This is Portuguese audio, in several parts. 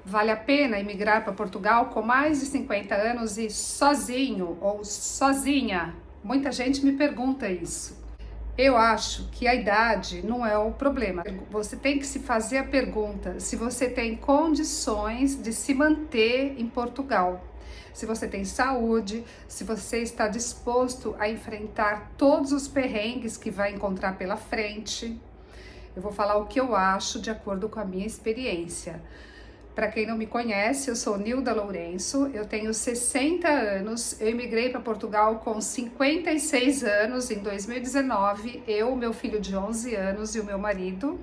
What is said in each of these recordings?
Vale a pena emigrar para Portugal com mais de 50 anos e sozinho ou sozinha? Muita gente me pergunta isso. Eu acho que a idade não é o problema. Você tem que se fazer a pergunta se você tem condições de se manter em Portugal. Se você tem saúde, se você está disposto a enfrentar todos os perrengues que vai encontrar pela frente. Eu vou falar o que eu acho de acordo com a minha experiência. Para quem não me conhece, eu sou Nilda Lourenço, eu tenho 60 anos, eu emigrei para Portugal com 56 anos em 2019, eu, meu filho de 11 anos e o meu marido.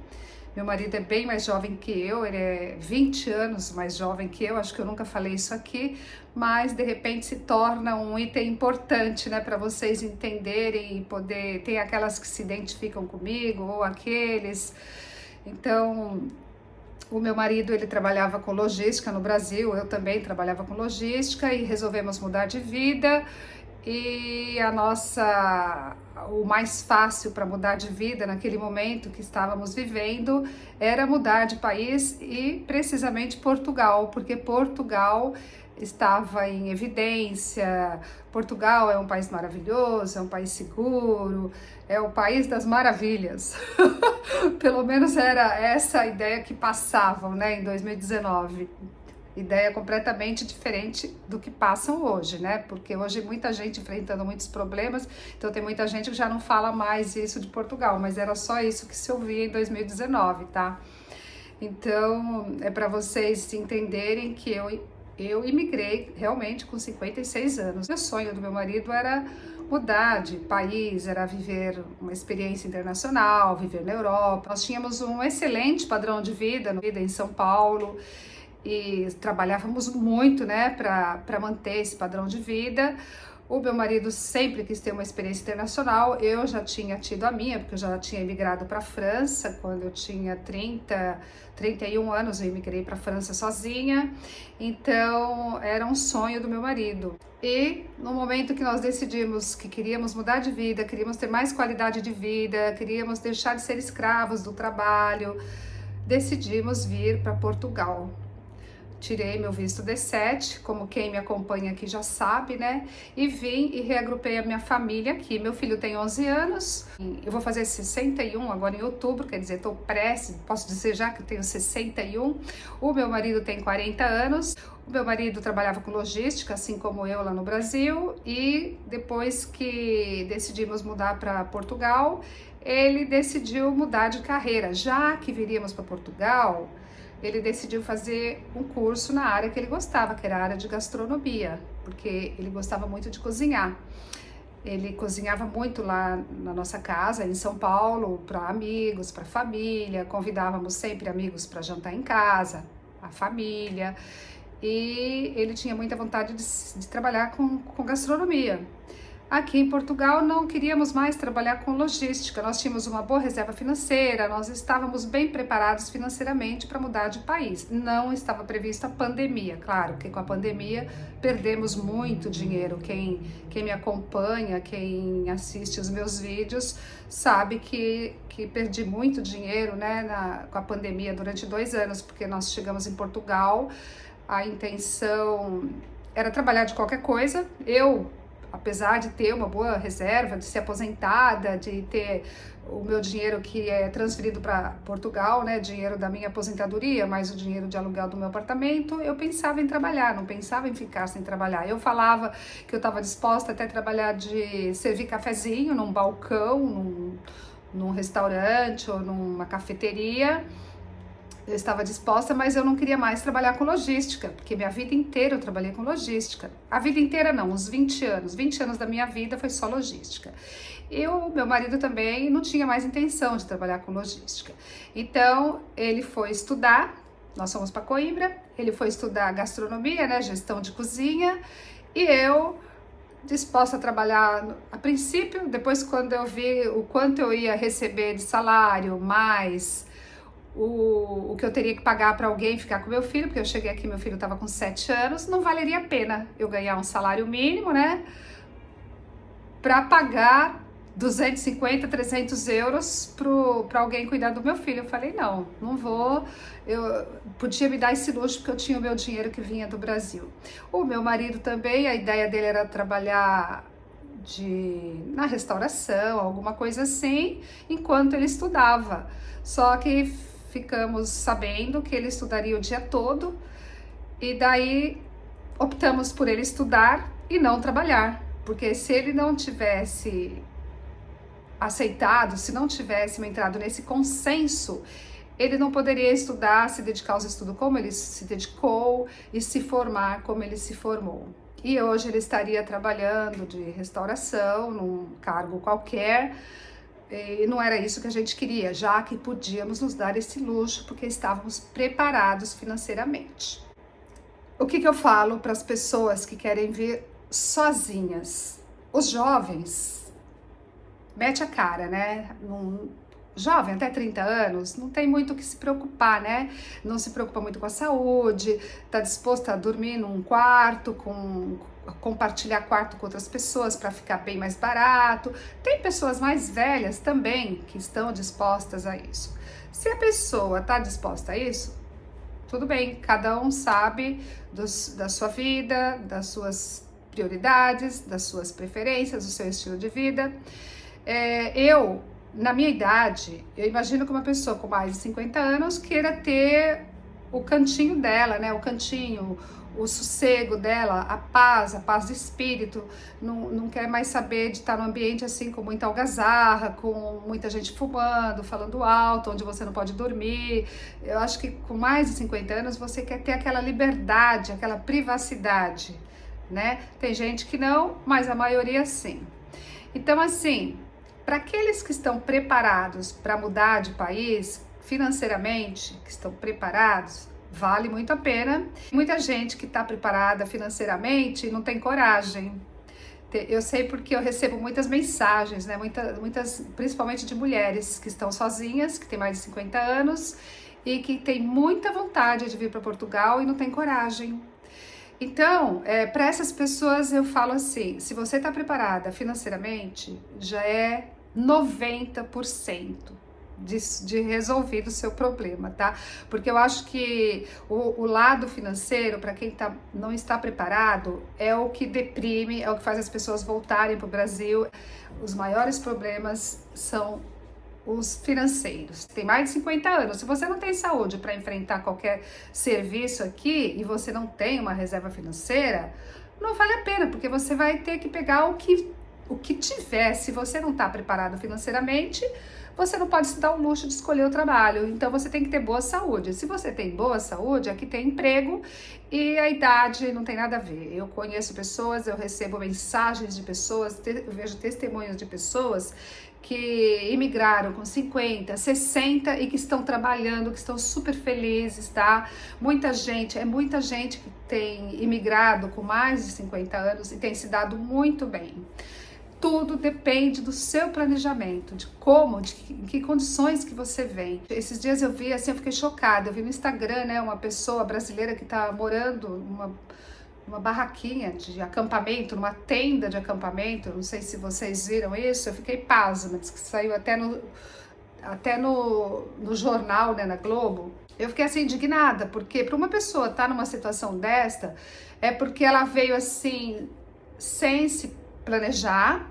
Meu marido é bem mais jovem que eu, ele é 20 anos mais jovem que eu, acho que eu nunca falei isso aqui, mas de repente se torna um item importante, né, para vocês entenderem e poder, tem aquelas que se identificam comigo ou aqueles. Então, o meu marido, ele trabalhava com logística no Brasil, eu também trabalhava com logística e resolvemos mudar de vida. E o mais fácil para mudar de vida naquele momento que estávamos vivendo era mudar de país e precisamente Portugal, porque Portugal estava em evidência. Portugal é um país maravilhoso, é um país seguro, é o país das maravilhas. Pelo menos era essa a ideia que passavam, né, em 2019. Ideia completamente diferente do que passam hoje, né? Porque hoje muita gente enfrentando muitos problemas, então tem muita gente que já não fala mais isso de Portugal, mas era só isso que se ouvia em 2019, tá? Então, é para vocês entenderem que eu imigrei realmente com 56 anos. O sonho do meu marido era mudar de país, era viver uma experiência internacional, viver na Europa. Nós tínhamos um excelente padrão de vida em São Paulo e trabalhávamos muito, né, para manter esse padrão de vida. O meu marido sempre quis ter uma experiência internacional, eu já tinha tido a minha, porque eu já tinha emigrado para a França, quando eu tinha 31 anos, eu emigrei para a França sozinha, então era um sonho do meu marido. E no momento que nós decidimos que queríamos mudar de vida, queríamos ter mais qualidade de vida, queríamos deixar de ser escravos do trabalho, decidimos vir para Portugal. Tirei meu visto D7, como quem me acompanha aqui já sabe, né? E vim e reagrupei a minha família aqui. Meu filho tem 11 anos, eu vou fazer 61 agora em outubro, quer dizer, posso dizer já que eu tenho 61. O meu marido tem 40 anos. O meu marido trabalhava com logística, assim como eu lá no Brasil, e depois que decidimos mudar para Portugal, ele decidiu mudar de carreira. Já que viríamos para Portugal, ele decidiu fazer um curso na área que ele gostava, que era a área de gastronomia, porque ele gostava muito de cozinhar. Ele cozinhava muito lá na nossa casa, em São Paulo, para amigos, para família, convidávamos sempre amigos para jantar em casa, a família, e ele tinha muita vontade de trabalhar com gastronomia. Aqui em Portugal não queríamos mais trabalhar com logística, nós tínhamos uma boa reserva financeira, nós estávamos bem preparados financeiramente para mudar de país. Não estava prevista a pandemia, claro que com a pandemia perdemos muito dinheiro. Quem me acompanha, quem assiste os meus vídeos, sabe que perdi muito dinheiro, né, com a pandemia durante 2 anos, porque nós chegamos em Portugal, a intenção era trabalhar de qualquer coisa. Apesar de ter uma boa reserva, de ser aposentada, de ter o meu dinheiro que é transferido para Portugal, né, dinheiro da minha aposentadoria, mais o dinheiro de aluguel do meu apartamento, eu pensava em trabalhar, não pensava em ficar sem trabalhar. Eu falava que eu estava disposta até a trabalhar de servir cafezinho num balcão, num restaurante ou numa cafeteria. Eu estava disposta, mas eu não queria mais trabalhar com logística, porque minha vida inteira eu trabalhei com logística. A vida inteira não, uns 20 anos. 20 anos da minha vida foi só logística. Meu marido também não tinha mais intenção de trabalhar com logística. Então, ele foi estudar, nós fomos para Coimbra, ele foi estudar gastronomia, né, gestão de cozinha, e eu disposta a trabalhar a princípio, depois quando eu vi o quanto eu ia receber de salário, mais o que eu teria que pagar para alguém ficar com meu filho, porque eu cheguei aqui, meu filho estava com 7 anos, não valeria a pena eu ganhar um salário mínimo, né, para pagar 250, 300 euros para alguém cuidar do meu filho. Eu falei, não, não vou. Eu podia me dar esse luxo porque eu tinha o meu dinheiro que vinha do Brasil. O meu marido também, a ideia dele era trabalhar na restauração, alguma coisa assim, enquanto ele estudava. Só que ficamos sabendo que ele estudaria o dia todo e daí optamos por ele estudar e não trabalhar, porque se ele não tivesse aceitado, se não tivéssemos entrado nesse consenso, ele não poderia estudar, se dedicar aos estudos como ele se dedicou e se formar como ele se formou. E hoje ele estaria trabalhando de restauração, num cargo qualquer, e não era isso que a gente queria, já que podíamos nos dar esse luxo porque estávamos preparados financeiramente. O que eu falo para as pessoas que querem vir sozinhas? Os jovens, mete a cara, né? Jovem, até 30 anos, não tem muito o que se preocupar, né? Não se preocupa muito com a saúde, tá disposto a dormir num quarto, compartilhar quarto com outras pessoas para ficar bem mais barato. Tem pessoas mais velhas também que estão dispostas a isso. Se a pessoa tá disposta a isso, tudo bem, cada um sabe da sua vida, das suas prioridades, das suas preferências, do seu estilo de vida. Na minha idade, eu imagino que uma pessoa com mais de 50 anos queira ter o cantinho dela, né? O cantinho, o sossego dela, a paz de espírito, não quer mais saber de estar num ambiente assim com muita algazarra, com muita gente fumando, falando alto, onde você não pode dormir. Eu acho que com mais de 50 anos você quer ter aquela liberdade, aquela privacidade, né? Tem gente que não, mas a maioria sim. Então, assim, para aqueles que estão preparados para mudar de país financeiramente, que estão preparados, vale muito a pena. Muita gente que está preparada financeiramente não tem coragem. Eu sei porque eu recebo muitas mensagens, né? Muitas, principalmente de mulheres que estão sozinhas, que têm mais de 50 anos e que têm muita vontade de vir para Portugal e não tem coragem. Então, para essas pessoas eu falo assim, se você está preparada financeiramente, já é 90% de resolvido o seu problema, tá? Porque eu acho que o lado financeiro, para quem não está preparado, é o que deprime, é o que faz as pessoas voltarem para o Brasil. Os maiores problemas são os financeiros. Tem mais de 50 anos, se você não tem saúde para enfrentar qualquer serviço aqui e você não tem uma reserva financeira, não vale a pena, porque você vai ter que pegar o que tiver. Se você não está preparado financeiramente, você não pode se dar o luxo de escolher o trabalho. Então você tem que ter boa saúde. Se você tem boa saúde, aqui tem emprego e a idade não tem nada a ver. Eu conheço pessoas, eu recebo mensagens de pessoas, eu vejo testemunhos de pessoas que imigraram com 50, 60 e que estão trabalhando, que estão super felizes, tá? Muita gente que tem imigrado com mais de 50 anos e tem se dado muito bem. Tudo depende do seu planejamento, em que condições que você vem. Esses dias eu vi, assim, eu fiquei chocada, eu vi no Instagram, né, uma pessoa brasileira que tá morando numa barraquinha de acampamento, numa tenda de acampamento, não sei se vocês viram isso, eu fiquei pasma, diz que saiu até no jornal, né, na Globo. Eu fiquei assim indignada, porque para uma pessoa estar numa situação desta, é porque ela veio assim, sem se planejar,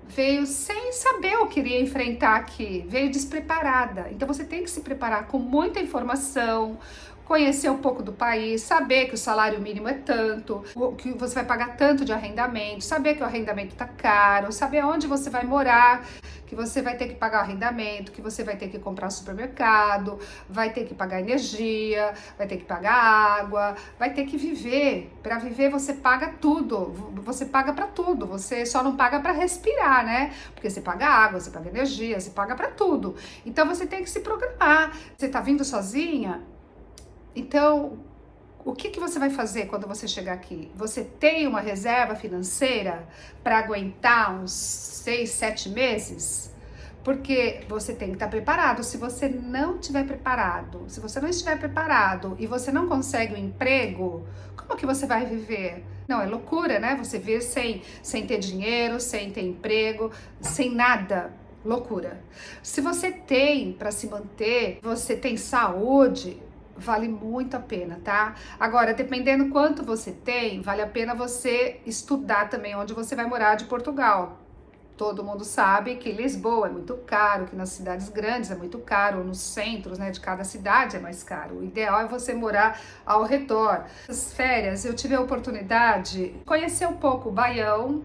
veio sem saber o que iria enfrentar aqui, veio despreparada. Então você tem que se preparar com muita informação, conhecer um pouco do país, saber que o salário mínimo é tanto, que você vai pagar tanto de arrendamento, saber que o arrendamento tá caro, saber onde você vai morar, que você vai ter que pagar o arrendamento, que você vai ter que comprar supermercado, vai ter que pagar energia, vai ter que pagar água, vai ter que viver. Para viver você paga tudo, você paga para tudo, você só não paga para respirar, né? Porque você paga água, você paga energia, você paga para tudo. Então você tem que se programar. Você tá vindo sozinha? Então, o que você vai fazer quando você chegar aqui? Você tem uma reserva financeira para aguentar uns 6, 7 meses? Porque você tem que estar preparado. Se você não estiver preparado, se você não estiver preparado e você não consegue um emprego, como que você vai viver? Não, é loucura, né? Você vir sem ter dinheiro, sem ter emprego, sem nada. Loucura. Se você tem para se manter, você tem saúde, vale muito a pena, tá? Agora, dependendo quanto você tem, vale a pena você estudar também onde você vai morar de Portugal. Todo mundo sabe que Lisboa é muito caro, que nas cidades grandes é muito caro, nos centros, né, de cada cidade é mais caro. O ideal é você morar ao redor. Nas férias eu tive a oportunidade de conhecer um pouco Baião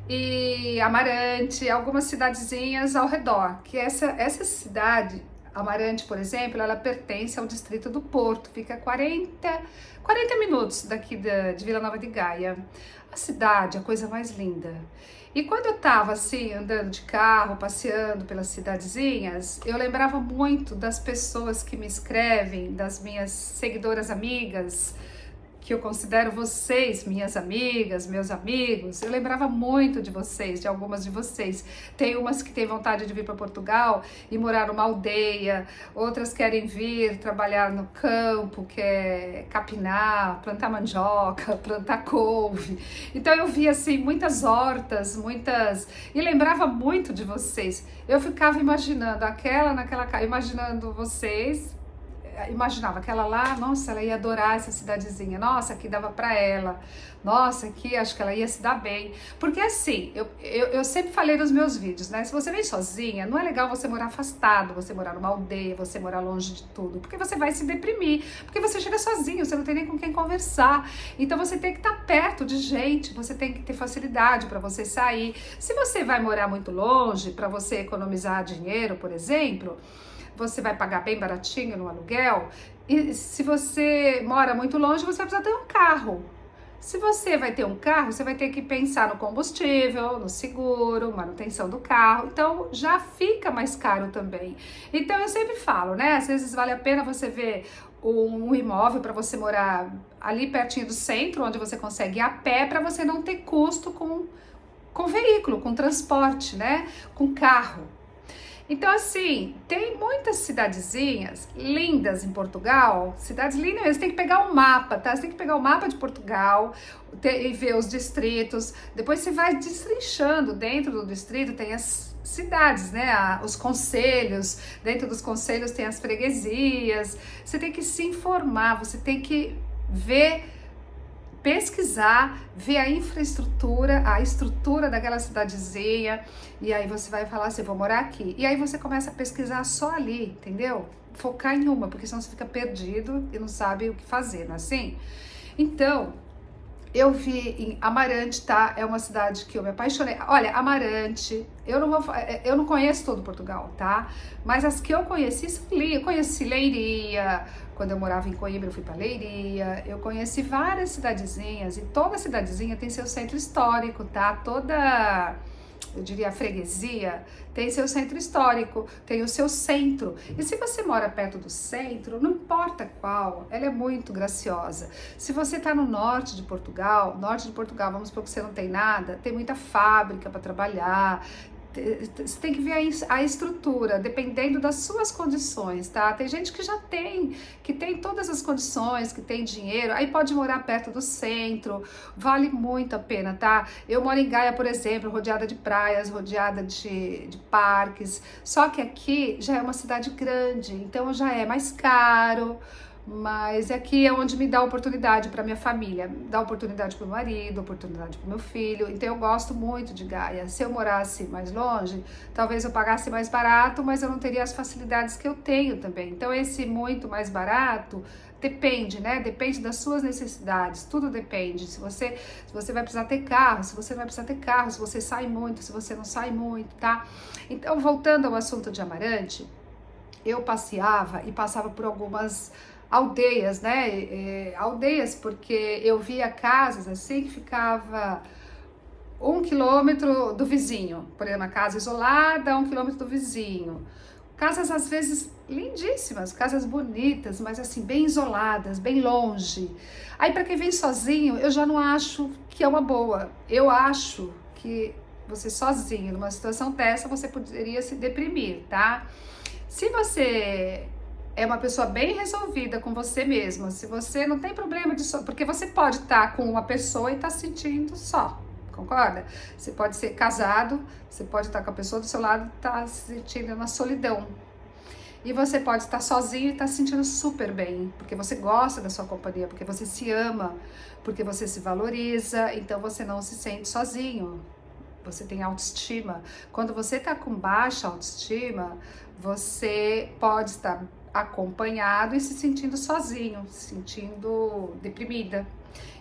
e Amarante, algumas cidadezinhas ao redor, que essa cidade, Amarante, por exemplo, ela pertence ao distrito do Porto, fica 40 minutos daqui de Vila Nova de Gaia. A cidade é a coisa mais linda. E quando eu tava assim, andando de carro, passeando pelas cidadezinhas, eu lembrava muito das pessoas que me escrevem, das minhas seguidoras amigas, que eu considero vocês, minhas amigas, meus amigos. Eu lembrava muito de vocês, de algumas de vocês. Tem umas que têm vontade de vir para Portugal e morar numa aldeia, outras querem vir trabalhar no campo, que é capinar, plantar mandioca, plantar couve. Então eu via assim muitas hortas, e lembrava muito de vocês. Eu ficava imaginando imaginando vocês. Imaginava aquela lá, nossa, ela ia adorar essa cidadezinha, nossa, aqui dava pra ela, nossa, aqui acho que ela ia se dar bem, porque assim, eu sempre falei nos meus vídeos, né, se você vem sozinha, não é legal você morar afastado, você morar numa aldeia, você morar longe de tudo, porque você vai se deprimir, porque você chega sozinho, você não tem nem com quem conversar, então você tem que estar perto de gente, você tem que ter facilidade para você sair. Se você vai morar muito longe, para você economizar dinheiro, por exemplo, você vai pagar bem baratinho no aluguel, e se você mora muito longe, você vai precisar ter um carro. Se você vai ter um carro, você vai ter que pensar no combustível, no seguro, manutenção do carro, então já fica mais caro também. Então eu sempre falo, né, às vezes vale a pena você ver um imóvel para você morar ali pertinho do centro, onde você consegue ir a pé, para você não ter custo com veículo, com transporte, né, com carro. Então, assim, tem muitas cidadezinhas lindas em Portugal, cidades lindas, você tem que pegar um mapa, tá? Você tem que pegar o mapa de Portugal e ver os distritos, depois você vai destrinchando, dentro do distrito tem as cidades, né? Os concelhos, dentro dos concelhos tem as freguesias, você tem que se informar, você tem que pesquisar, ver a infraestrutura, a estrutura daquela cidadezinha, e aí você vai falar assim, vou morar aqui. E aí você começa a pesquisar só ali, entendeu? Focar em uma, porque senão você fica perdido e não sabe o que fazer, não é assim? Então, eu vi em Amarante, tá? É uma cidade que eu me apaixonei. Olha, Amarante, eu não conheço todo Portugal, tá? Mas as que eu conheci são lindas. Eu conheci Leiria, quando eu morava em Coimbra eu fui para Leiria. Eu conheci várias cidadezinhas e toda cidadezinha tem seu centro histórico, tá? Toda, eu diria, a freguesia tem seu centro histórico, tem o seu centro. E se você mora perto do centro, não importa qual, ela é muito graciosa. Se você está no norte de Portugal, vamos supor que você não tem nada, tem muita fábrica para trabalhar. Você tem que ver a estrutura, dependendo das suas condições, tá? Tem gente que já que tem todas as condições, que tem dinheiro, aí pode morar perto do centro, vale muito a pena, tá? Eu moro em Gaia, por exemplo, rodeada de praias, rodeada de parques, só que aqui já é uma cidade grande, então já é mais caro, mas aqui é onde me dá oportunidade para minha família, dá oportunidade para o marido, oportunidade para o meu filho, então eu gosto muito de Gaia. Se eu morasse mais longe, talvez eu pagasse mais barato, mas eu não teria as facilidades que eu tenho também. Então esse muito mais barato depende, né? Depende das suas necessidades, tudo depende. Se você vai precisar ter carro, se você não vai precisar ter carro, se você sai muito, se você não sai muito, tá? Então, voltando ao assunto de Amarante, eu passeava e passava por algumas aldeias, né? Aldeias, porque eu via casas assim que ficava 1 quilômetro do vizinho, por exemplo, uma casa isolada, 1 quilômetro do vizinho. Casas às vezes lindíssimas, casas bonitas, mas assim, bem isoladas, bem longe. Aí para quem vem sozinho, eu já não acho que é uma boa. Eu acho que você sozinho, numa situação dessa, você poderia se deprimir, tá? Se você é uma pessoa bem resolvida com você mesma, se você não tem problema de só, porque você pode estar com uma pessoa e estar se sentindo só, concorda? Você pode ser casado, você pode estar com a pessoa do seu lado e estar se sentindo uma solidão. E você pode estar sozinho e estar se sentindo super bem, porque você gosta da sua companhia, porque você se ama, porque você se valoriza, então você não se sente sozinho. Você tem autoestima. Quando você está com baixa autoestima, você pode estar acompanhado e se sentindo sozinho, se sentindo deprimida.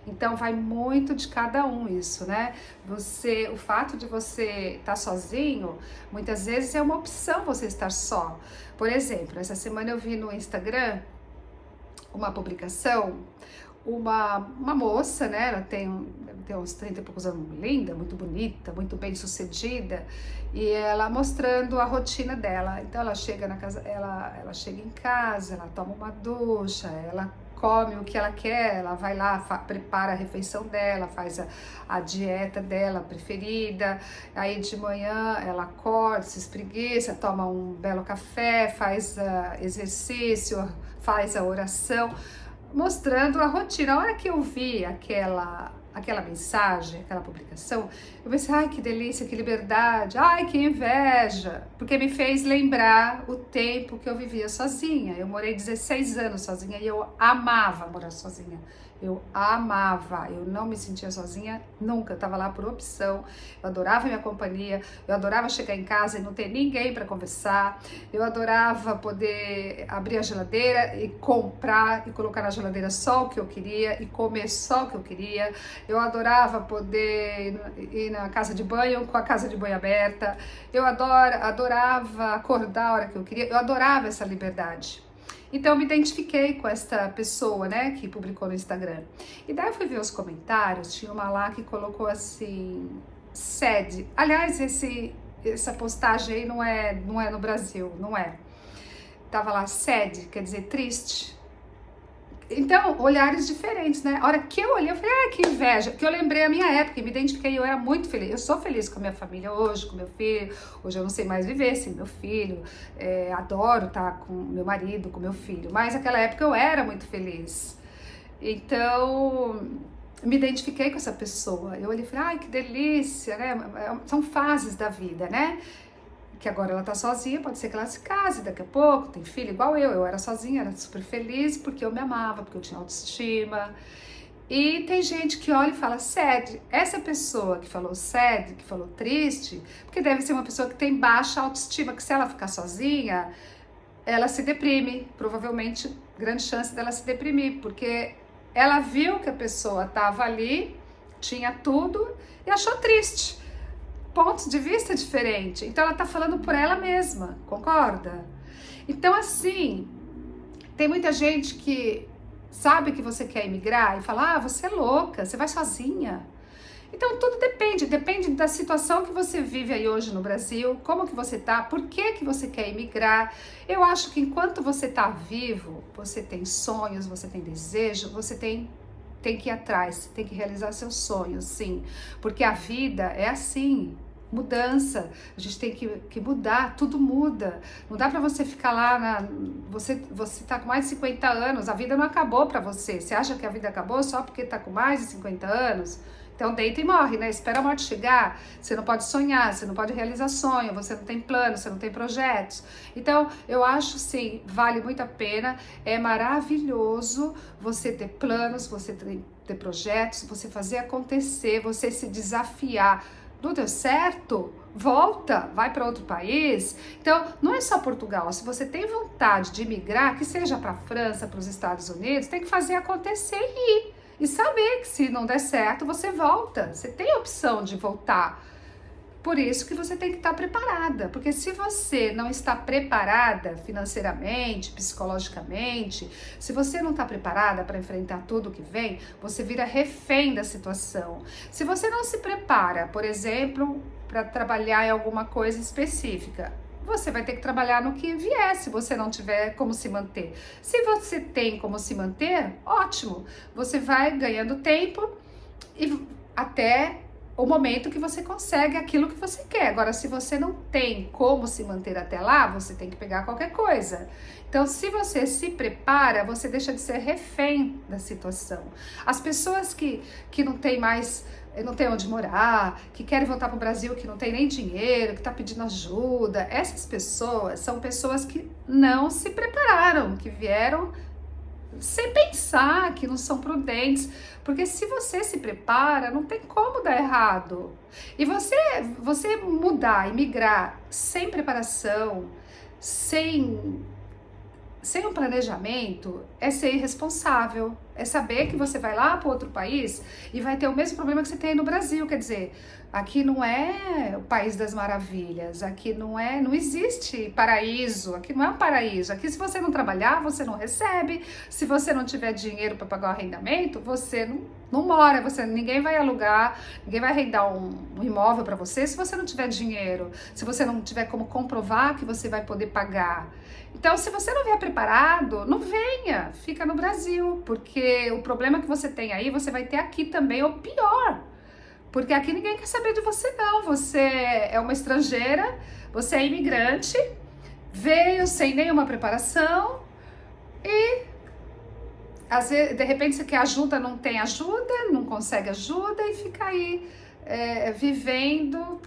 Então vai muito de cada um isso, né? O fato de você estar sozinho, muitas vezes é uma opção você estar só. Por exemplo, essa semana eu vi no Instagram uma publicação, uma moça, né? Ela tem uns 30 e poucos anos, linda, muito bonita, muito bem sucedida, e ela mostrando a rotina dela. Então ela chega na casa, ela chega em casa, ela toma uma ducha, ela come o que ela quer, ela vai lá, prepara a refeição dela, faz a dieta dela preferida, aí de manhã ela acorda, se espreguiça, toma um belo café, faz exercício, faz a oração, mostrando a rotina. A hora que eu vi aquela mensagem, aquela publicação, eu pensei, ai que delícia, que liberdade, ai que inveja, porque me fez lembrar o tempo que eu vivia sozinha. Eu morei 16 anos sozinha e eu amava morar sozinha. Eu amava, eu não me sentia sozinha nunca, eu tava lá por opção, eu adorava minha companhia, eu adorava chegar em casa e não ter ninguém para conversar, eu adorava poder abrir a geladeira e comprar e colocar na geladeira só o que eu queria e comer só o que eu queria, eu adorava poder ir na casa de banho com a casa de banho aberta, eu adorava acordar a hora que eu queria, eu adorava essa liberdade. Então eu me identifiquei com essa pessoa, né, que publicou no Instagram. E daí eu fui ver os comentários, tinha uma lá que colocou assim, sede. Aliás, essa postagem aí não é no Brasil, não é. Tava lá, sede, quer dizer, triste. Então, olhares diferentes, né? A hora que eu olhei, eu falei, ah, que inveja. Que eu lembrei a minha época, me identifiquei, eu era muito feliz. Eu sou feliz com a minha família hoje, com meu filho. Hoje eu não sei mais viver sem meu filho. Adoro estar com meu marido, com meu filho. Mas naquela época eu era muito feliz. Então, me identifiquei com essa pessoa. Eu olhei e falei, ai, que delícia, né? São fases da vida, né? Que agora ela tá sozinha, pode ser que ela se case daqui a pouco, tem filho igual eu era sozinha, era super feliz porque eu me amava, porque eu tinha autoestima. E tem gente que olha e fala, sad, essa pessoa que falou sad, que falou triste, porque deve ser uma pessoa que tem baixa autoestima, que se ela ficar sozinha, ela se deprime, provavelmente grande chance dela se deprimir, porque ela viu que a pessoa tava ali, tinha tudo e achou triste. Pontos de vista diferentes. Então ela tá falando por ela mesma, concorda? Então assim, tem muita gente que sabe que você quer emigrar e fala, ah, você é louca, você vai sozinha. Então tudo depende da situação que você vive aí hoje no Brasil, como que você tá, por que você quer emigrar. Eu acho que enquanto você tá vivo, você tem sonhos, você tem desejo, você tem que ir atrás, tem que realizar seus sonhos, sim. Porque a vida é assim, mudança, a gente tem que mudar, tudo muda. Não dá pra você ficar lá, você tá com mais de 50 anos, a vida não acabou pra você. Você acha que a vida acabou só porque tá com mais de 50 anos? Então deita e morre, né? Espera a morte chegar. Você não pode sonhar, você não pode realizar sonho, você não tem plano, você não tem projetos. Então eu acho sim, vale muito a pena, é maravilhoso você ter planos, você ter projetos, você fazer acontecer, você se desafiar. Não deu certo? Volta, vai para outro país. Então, não é só Portugal. Se você tem vontade de migrar, que seja para a França, para os Estados Unidos, tem que fazer acontecer e ir. E saber que se não der certo, você volta. Você tem a opção de voltar. Por isso que você tem que estar preparada. Porque se você não está preparada financeiramente, psicologicamente, se você não está preparada para enfrentar tudo que vem, você vira refém da situação. Se você não se prepara, por exemplo, para trabalhar em alguma coisa específica, você vai ter que trabalhar no que vier, se você não tiver como se manter. Se você tem como se manter, ótimo. Você vai ganhando tempo e até o momento que você consegue aquilo que você quer. Agora, se você não tem como se manter até lá, você tem que pegar qualquer coisa. Então, se você se prepara, você deixa de ser refém da situação. As pessoas que não têm mais, não tem onde morar, que querem voltar para o Brasil, que não tem nem dinheiro, que está pedindo ajuda, essas pessoas são pessoas que não se prepararam, que vieram sem pensar, que não são prudentes, porque se você se prepara, não tem como dar errado. E você mudar e migrar sem preparação, sem um planejamento, é ser irresponsável. É saber que você vai lá para outro país e vai ter o mesmo problema que você tem aí no Brasil. Quer dizer, aqui não é o país das maravilhas, aqui não existe paraíso, aqui não é um paraíso. Aqui, se você não trabalhar, você não recebe. Se você não tiver dinheiro para pagar o arrendamento, você não mora, ninguém vai alugar, ninguém vai arrendar um imóvel para você se você não tiver dinheiro, se você não tiver como comprovar que você vai poder pagar. Então, se você não vier preparado, não venha, fica no Brasil, porque o problema que você tem aí, você vai ter aqui também, ou pior, porque aqui ninguém quer saber de você não, você é uma estrangeira, você é imigrante, veio sem nenhuma preparação e às vezes, de repente você quer ajuda, não tem ajuda, não consegue ajuda e fica aí vivendo,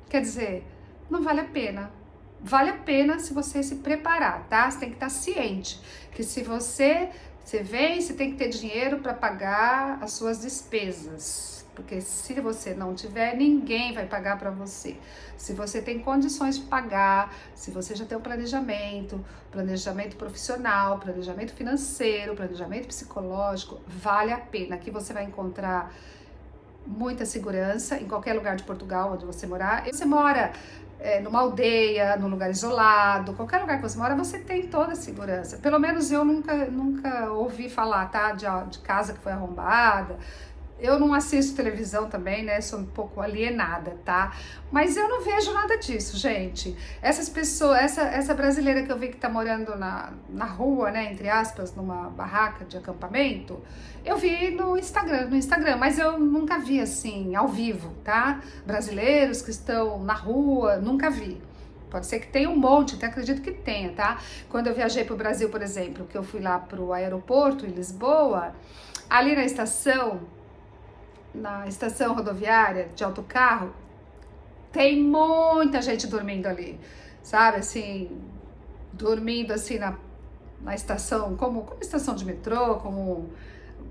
quer dizer, não vale a pena. Vale a pena se você se preparar, tá? Você tem que estar ciente que se você vem, você tem que ter dinheiro para pagar as suas despesas. Porque se você não tiver, ninguém vai pagar para você. Se você tem condições de pagar, se você já tem um planejamento profissional, planejamento financeiro, planejamento psicológico, vale a pena. Aqui você vai encontrar muita segurança em qualquer lugar de Portugal onde você morar. Você mora numa aldeia, num lugar isolado, qualquer lugar que você mora, você tem toda a segurança. Pelo menos eu nunca ouvi falar, tá, de casa que foi arrombada. Eu não assisto televisão também, né? Sou um pouco alienada, tá? Mas eu não vejo nada disso, gente. Essas pessoas, essa brasileira que eu vi que tá morando na rua, né? Entre aspas, numa barraca de acampamento, eu vi no Instagram, mas eu nunca vi assim, ao vivo, tá? Brasileiros que estão na rua, nunca vi. Pode ser que tenha um monte, até acredito que tenha, tá? Quando eu viajei pro Brasil, por exemplo, que eu fui lá pro aeroporto em Lisboa, ali na estação rodoviária de autocarro, tem muita gente dormindo ali, sabe, assim, dormindo assim na estação, como estação de metrô, como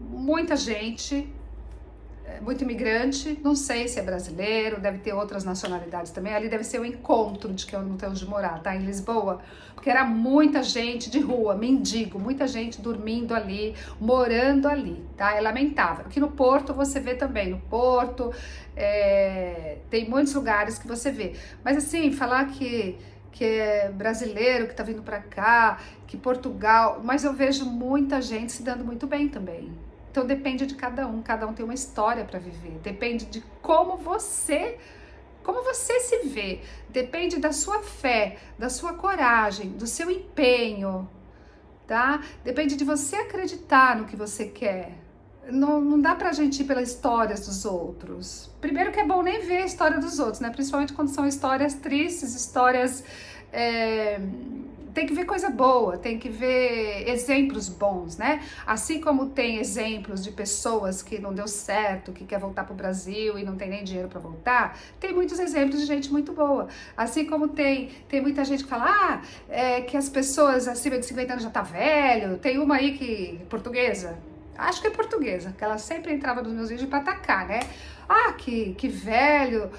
muita gente, muito imigrante, não sei se é brasileiro, deve ter outras nacionalidades também, ali deve ser o encontro de que eu não tenho onde morar, tá, em Lisboa, porque era muita gente de rua, mendigo, muita gente dormindo ali, morando ali, tá, é lamentável. Aqui no Porto você vê também, no Porto, tem muitos lugares que você vê, mas assim, falar que é brasileiro que tá vindo pra cá, que Portugal, mas eu vejo muita gente se dando muito bem também. Então depende de cada um tem uma história para viver, depende de como você se vê, depende da sua fé, da sua coragem, do seu empenho, tá? Depende de você acreditar no que você quer. Não dá pra gente ir pelas histórias dos outros. Primeiro que é bom nem ver a história dos outros, né? Principalmente quando são histórias tristes, histórias... Tem que ver coisa boa, tem que ver exemplos bons, né? Assim como tem exemplos de pessoas que não deu certo, que quer voltar pro Brasil e não tem nem dinheiro para voltar, tem muitos exemplos de gente muito boa. Assim como tem muita gente que fala que as pessoas acima de 50 anos já tá velho, tem uma aí portuguesa, acho que é portuguesa, que ela sempre entrava nos meus vídeos para atacar, né? Que velho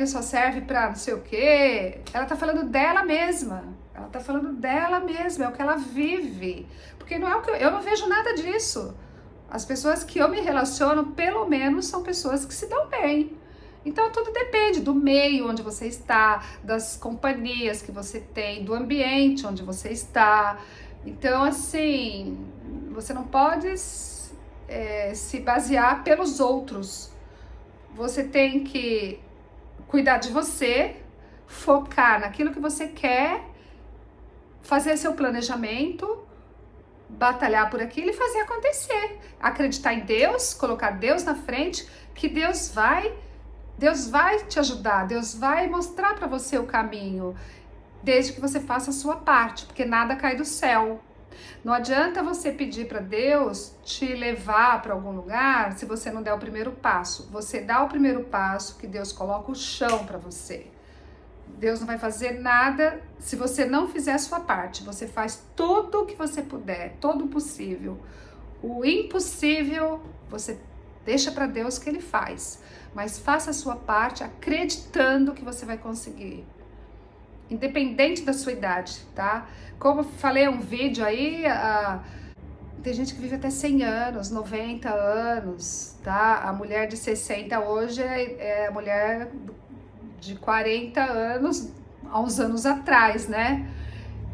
só serve pra não sei o quê. Ela tá falando dela mesma. É o que ela vive. Porque não é o que eu não vejo nada disso. As pessoas que eu me relaciono, pelo menos, são pessoas que se dão bem. Então tudo depende do meio onde você está, das companhias que você tem, do ambiente onde você está. Então, assim, você não pode se basear pelos outros. Você tem que cuidar de você, focar naquilo que você quer, fazer seu planejamento, batalhar por aquilo e fazer acontecer. Acreditar em Deus, colocar Deus na frente, que Deus vai te ajudar, Deus vai mostrar para você o caminho, desde que você faça a sua parte, porque nada cai do céu. Não adianta você pedir para Deus te levar para algum lugar se você não der o primeiro passo. Você dá o primeiro passo, que Deus coloca o chão para você. Deus não vai fazer nada se você não fizer a sua parte. Você faz tudo o que você puder, todo o possível. O impossível, você deixa para Deus que Ele faz. Mas faça a sua parte acreditando que você vai conseguir. Independente da sua idade, tá? Como eu falei um vídeo aí, tem gente que vive até 100 anos, 90 anos, tá? A mulher de 60 hoje é a mulher de 40 anos, há uns anos atrás, né?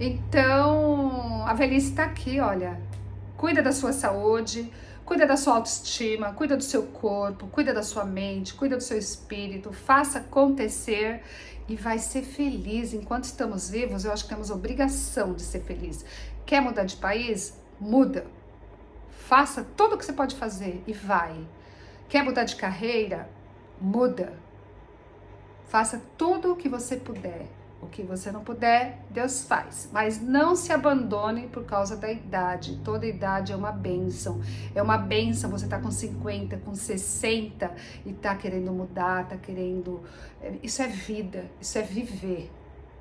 Então, a velhice tá aqui, olha. Cuida da sua saúde, cuida da sua autoestima, cuida do seu corpo, cuida da sua mente, cuida do seu espírito, faça acontecer e vai ser feliz. Enquanto estamos vivos, eu acho que temos obrigação de ser feliz. Quer mudar de país? Muda. Faça tudo o que você pode fazer e vai. Quer mudar de carreira? Muda. Faça tudo o que você puder. O que você não puder, Deus faz. Mas não se abandone por causa da idade. Toda idade é uma bênção. É uma bênção você tá com 50, com 60 e tá querendo mudar, tá querendo... Isso é vida, isso é viver,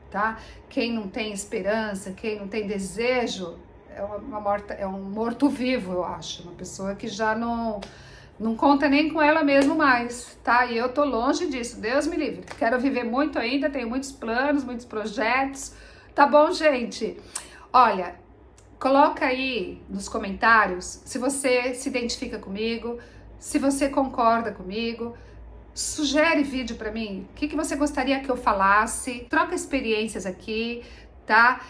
tá? Quem não tem esperança, quem não tem desejo, é um morto-vivo, eu acho. Uma pessoa que já não conta nem com ela mesmo mais, tá? E eu tô longe disso, Deus me livre. Quero viver muito ainda, tenho muitos planos, muitos projetos. Tá bom, gente? Olha, coloca aí nos comentários se você se identifica comigo, se você concorda comigo. Sugere vídeo pra mim, o que você gostaria que eu falasse. Troca experiências aqui, tá?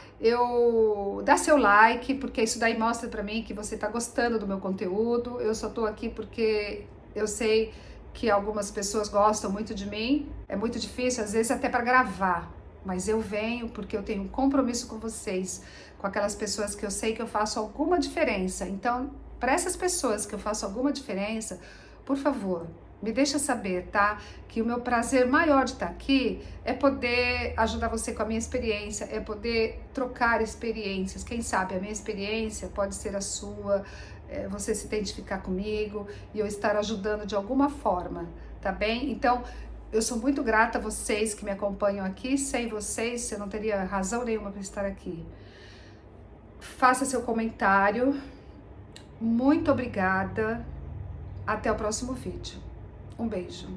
Dá seu like, porque isso daí mostra pra mim que você tá gostando do meu conteúdo. Eu só tô aqui porque eu sei que algumas pessoas gostam muito de mim. É muito difícil, às vezes até para gravar, mas eu venho porque eu tenho um compromisso com vocês, com aquelas pessoas que eu sei que eu faço alguma diferença. Então, para essas pessoas que eu faço alguma diferença, por favor, me deixa saber, tá? Que o meu prazer maior de estar aqui é poder ajudar você com a minha experiência, é poder trocar experiências. Quem sabe a minha experiência pode ser a sua, você se identificar comigo e eu estar ajudando de alguma forma, tá bem? Então, eu sou muito grata a vocês que me acompanham aqui. Sem vocês, eu não teria razão nenhuma para estar aqui. Faça seu comentário. Muito obrigada. Até o próximo vídeo. Um beijo.